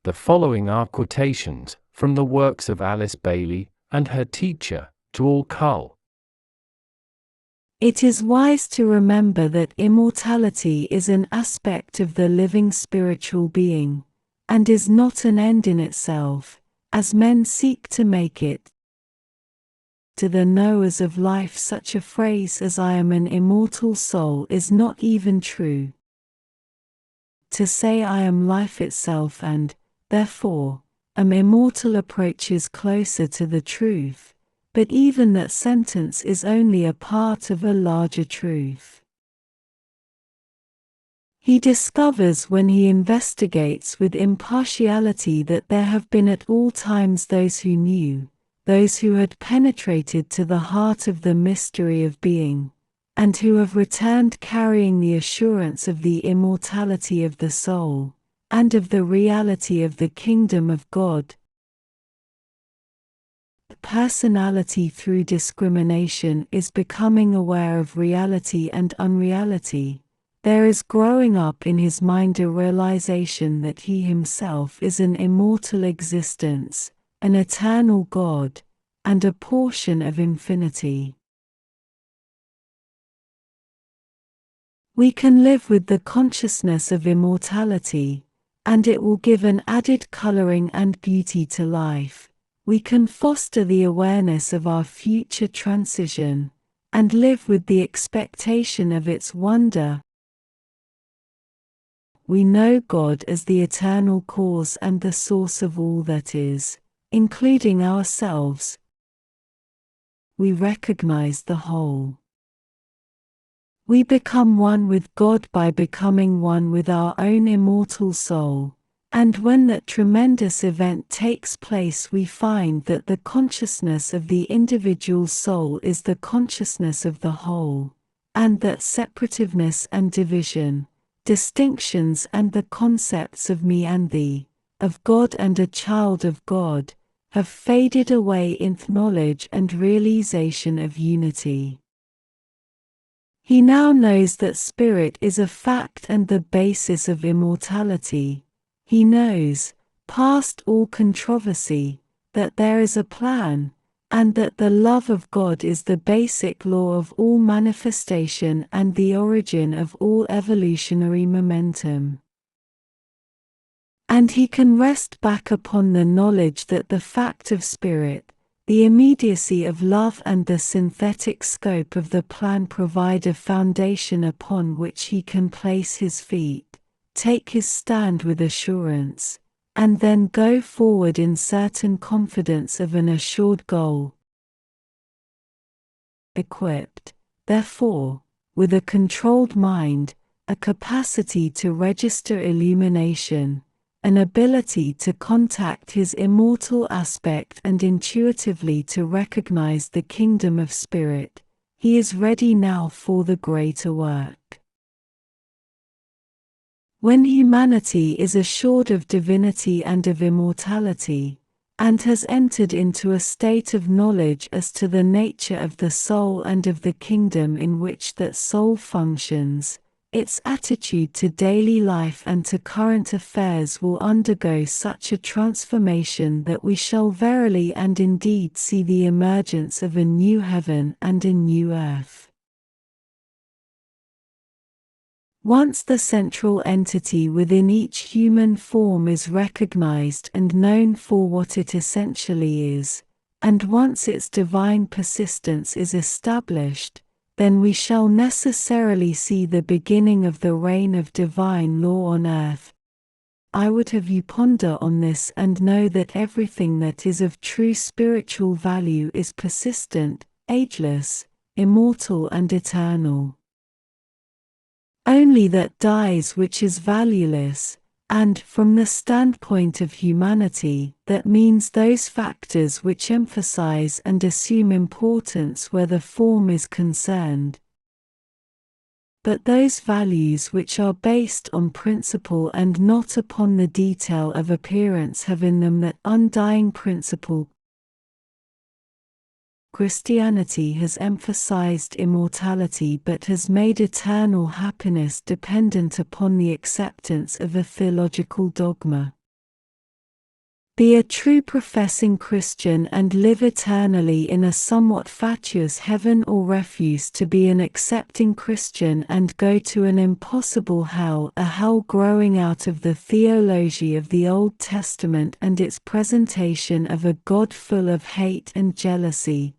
The following are quotations from the works of Alice Bailey and her teacher, Tuol Kull. It is wise to remember that immortality is an aspect of the living spiritual being, and is not an end in itself, as men seek to make it. To the knowers of life, such a phrase as "I am an immortal soul" is not even true. To say "I am life itself" and, therefore, am immortal approaches closer to the truth, but even that sentence is only a part of a larger truth. He discovers when he investigates with impartiality that there have been at all times those who knew, those who had penetrated to the heart of the mystery of being, and who have returned carrying the assurance of the immortality of the soul, and of the reality of the kingdom of God. Personality through discrimination is becoming aware of reality and unreality. There is growing up in his mind a realization that he himself is an immortal existence, an eternal God, and a portion of infinity. We can live with the consciousness of immortality, and it will give an added coloring and beauty to life. We can foster the awareness of our future transition, and live with the expectation of its wonder. We know God as the eternal cause and the source of all that is, including ourselves. We recognize the whole. We become one with God by becoming one with our own immortal soul, and when that tremendous event takes place, we find that the consciousness of the individual soul is the consciousness of the whole, and that separativeness and division, distinctions and the concepts of me and thee, of God and a child of God, have faded away in knowledge and realization of unity. He now knows that spirit is a fact and the basis of immortality. He knows, past all controversy, that there is a plan, and that the love of God is the basic law of all manifestation and the origin of all evolutionary momentum. And he can rest back upon the knowledge that the fact of spirit, the immediacy of love and the synthetic scope of the plan provide a foundation upon which he can place his feet, take his stand with assurance, and then go forward in certain confidence of an assured goal. Equipped, therefore, with a controlled mind, a capacity to register illumination, an ability to contact his immortal aspect and intuitively to recognize the kingdom of spirit, he is ready now for the greater work. When humanity is assured of divinity and of immortality, and has entered into a state of knowledge as to the nature of the soul and of the kingdom in which that soul functions, its attitude to daily life and to current affairs will undergo such a transformation that we shall verily and indeed see the emergence of a new heaven and a new earth. Once the central entity within each human form is recognized and known for what it essentially is, and once its divine persistence is established, then we shall necessarily see the beginning of the reign of divine law on earth. I would have you ponder on this and know that everything that is of true spiritual value is persistent, ageless, immortal and eternal. Only that dies which is valueless, and, from the standpoint of humanity, that means those factors which emphasize and assume importance where the form is concerned. But those values which are based on principle and not upon the detail of appearance have in them that undying principle. Christianity has emphasized immortality but has made eternal happiness dependent upon the acceptance of a theological dogma. Be a true professing Christian and live eternally in a somewhat fatuous heaven, or refuse to be an accepting Christian and go to an impossible hell, a hell growing out of the theology of the Old Testament and its presentation of a God full of hate and jealousy.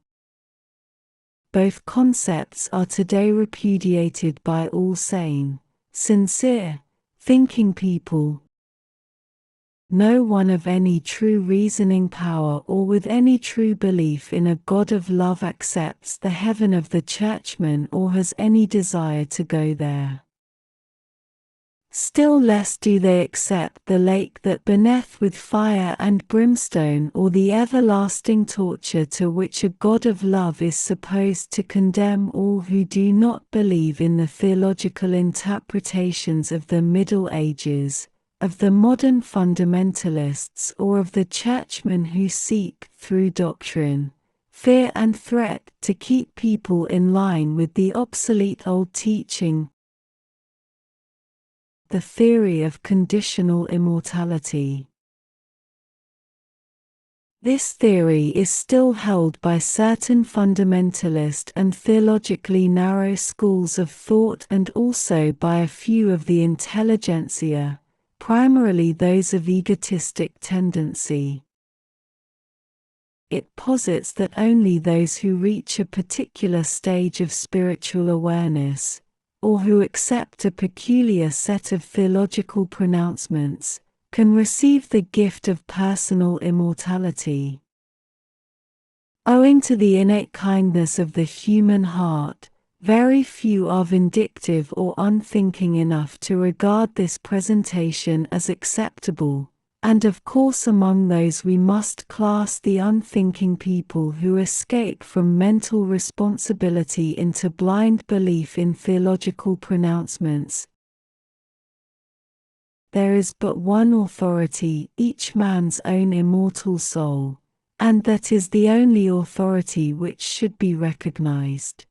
Both concepts are today repudiated by all sane, sincere, thinking people. No one of any true reasoning power or with any true belief in a God of love accepts the heaven of the churchman or has any desire to go there. Still less do they accept the lake that burneth with fire and brimstone, or the everlasting torture to which a God of love is supposed to condemn all who do not believe in the theological interpretations of the Middle Ages, of the modern fundamentalists, or of the churchmen who seek, through doctrine, fear and threat, to keep people in line with the obsolete old teaching. The theory of conditional immortality. This theory is still held by certain fundamentalist and theologically narrow schools of thought, and also by a few of the intelligentsia, primarily those of egotistic tendency. It posits that only those who reach a particular stage of spiritual awareness, or who accept a peculiar set of theological pronouncements, can receive the gift of personal immortality. Owing to the innate kindness of the human heart, very few are vindictive or unthinking enough to regard this presentation as acceptable, and of course among those we must class the unthinking people who escape from mental responsibility into blind belief in theological pronouncements. There is but one authority, each man's own immortal soul, and that is the only authority which should be recognized.